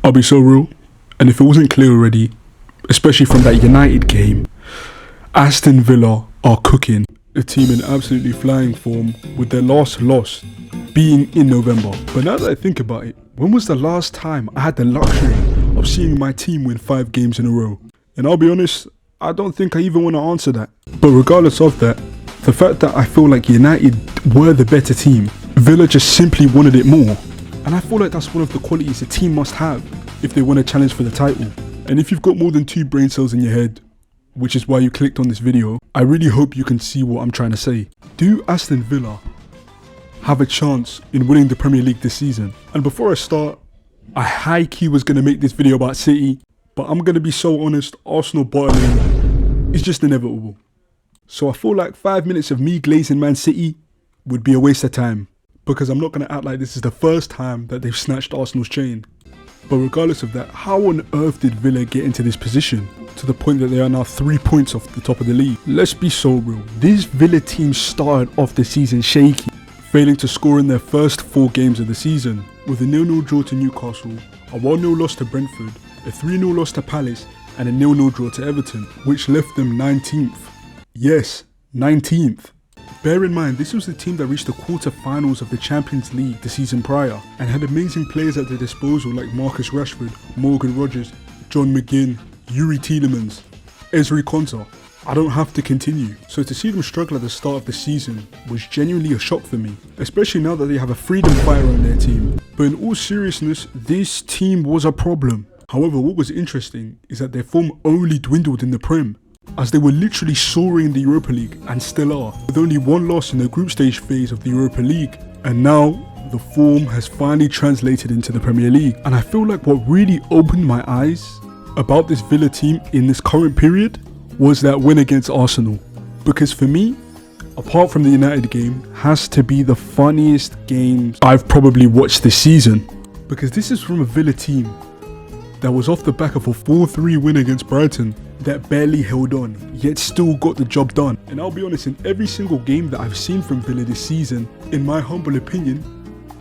I'll be so real, and if it wasn't clear already, especially from that United game, Aston Villa are cooking. A team in absolutely flying form, with their last loss being in November. But now that I think about it, when was the last time I had the luxury of seeing my team win 5 games in a row? And I'll be honest, I don't think I even want to answer that. But regardless of that, the fact that I feel like United were the better team, Villa just simply wanted it more. And I feel like that's one of the qualities a team must have if they want to challenge for the title. And if you've got more than 2 brain cells in your head, which is why you clicked on this video, I really hope you can see what I'm trying to say. Do Aston Villa have a chance in winning the Premier League this season? And before I start, I high-key was going to make this video about City, but I'm going to be so honest, Arsenal bottling is just inevitable. So I feel like 5 minutes of me glazing Man City would be a waste of time, because I'm not going to act like this is the first time that they've snatched Arsenal's chain. But regardless of that, how on earth did Villa get into this position, to the point that they are now 3 points off the top of the league? Let's be so real, this Villa team started off the season shaky, failing to score in their first 4 games of the season, with a 0-0 draw to Newcastle, a 1-0 loss to Brentford, a 3-0 loss to Palace, and a 0-0 draw to Everton, which left them 19th. Yes, 19th. Bear in mind, this was the team that reached the quarter-finals of the Champions League the season prior, and had amazing players at their disposal like Marcus Rashford, Morgan Rogers, John McGinn, Yuri Tielemans, Ezri Konsa. I don't have to continue. So to see them struggle at the start of the season was genuinely a shock for me, especially now that they have a freedom fighter on their team. But in all seriousness, this team was a problem. However, what was interesting is that their form only dwindled in the Prem, as they were literally soaring in the Europa League, and still are, with only 1 loss in the group stage phase of the Europa League. And now, the form has finally translated into the Premier League. And I feel like what really opened my eyes about this Villa team in this current period was that win against Arsenal. Because for me, apart from the United game, has to be the funniest game I've probably watched this season. Because this is from a Villa team that was off the back of a 4-3 win against Brighton, that barely held on, yet still got the job done. And I'll be honest, in every single game that I've seen from Villa this season, in my humble opinion,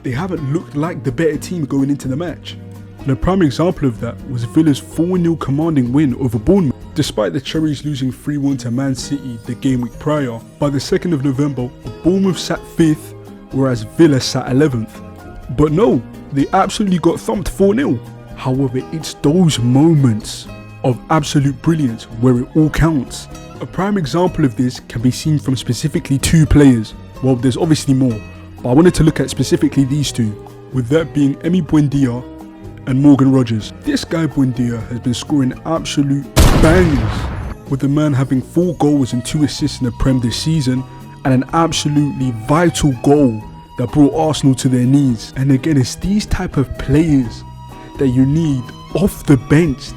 they haven't looked like the better team going into the match. And a prime example of that was Villa's 4-0 commanding win over Bournemouth. Despite the Cherries losing 3-1 to Man City the game week prior, by the 2nd of November, Bournemouth sat 5th, whereas Villa sat 11th. But no, they absolutely got thumped 4-0. However, it's those moments of absolute brilliance where it all counts. A prime example of this can be seen from specifically 2 players. Well, there's obviously more, but I wanted to look at specifically these 2, with that being Emi Buendia and Morgan Rogers. This guy Buendia has been scoring absolute bangers, with the man having 4 goals and 2 assists in the Prem this season, and an absolutely vital goal that brought Arsenal to their knees. And again, it's these type of players that you need off the bench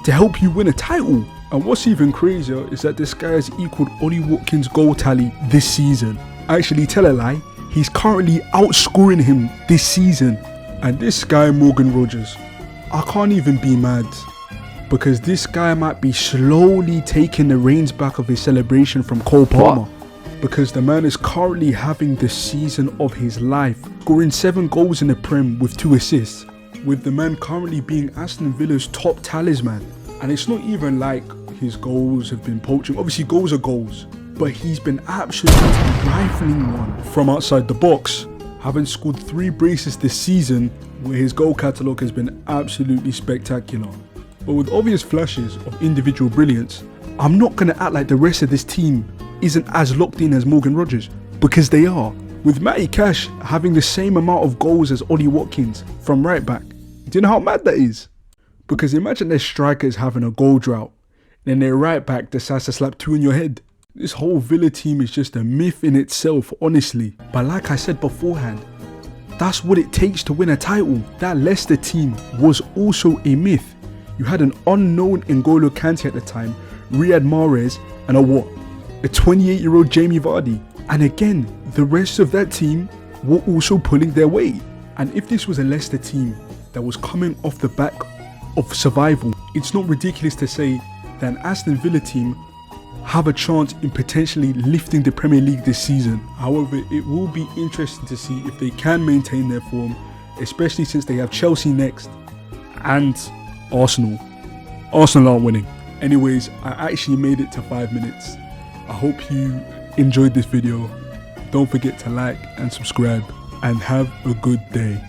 to help you win a title. And what's even crazier is that this guy has equaled Ollie Watkins' goal tally this season. Actually, tell a lie, he's currently outscoring him this season. And this guy Morgan Rogers, I can't even be mad, because this guy might be slowly taking the reins back of his celebration from Cole Palmer. Because the man is currently having the season of his life, scoring 7 goals in the Prem with 2 assists, with the man currently being Aston Villa's top talisman. And it's not even like his goals have been poaching. Obviously goals are goals, but he's been absolutely rifling one from outside the box, having scored 3 braces this season, where his goal catalogue has been absolutely spectacular. But with obvious flashes of individual brilliance, I'm not going to act like the rest of this team isn't as locked in as Morgan Rogers, because they are. With Matty Cash having the same amount of goals as Ollie Watkins from right back. Do you know how mad that is? Because imagine their strikers having a goal drought, and then their right back decides to slap 2 in your head. This whole Villa team is just a myth in itself, honestly. But like I said beforehand, that's what it takes to win a title. That Leicester team was also a myth. You had an unknown N'Golo Kante at the time, Riyad Mahrez, and a 28-year-old Jamie Vardy. And again, the rest of that team were also pulling their weight. And if this was a Leicester team that was coming off the back of survival, it's not ridiculous to say that an Aston Villa team have a chance in potentially lifting the Premier League this season. However, it will be interesting to see if they can maintain their form, especially since they have Chelsea next and Arsenal. Arsenal aren't winning. Anyways, I actually made it to 5 minutes. I hope you enjoyed this video. Don't forget to like and subscribe, and have a good day.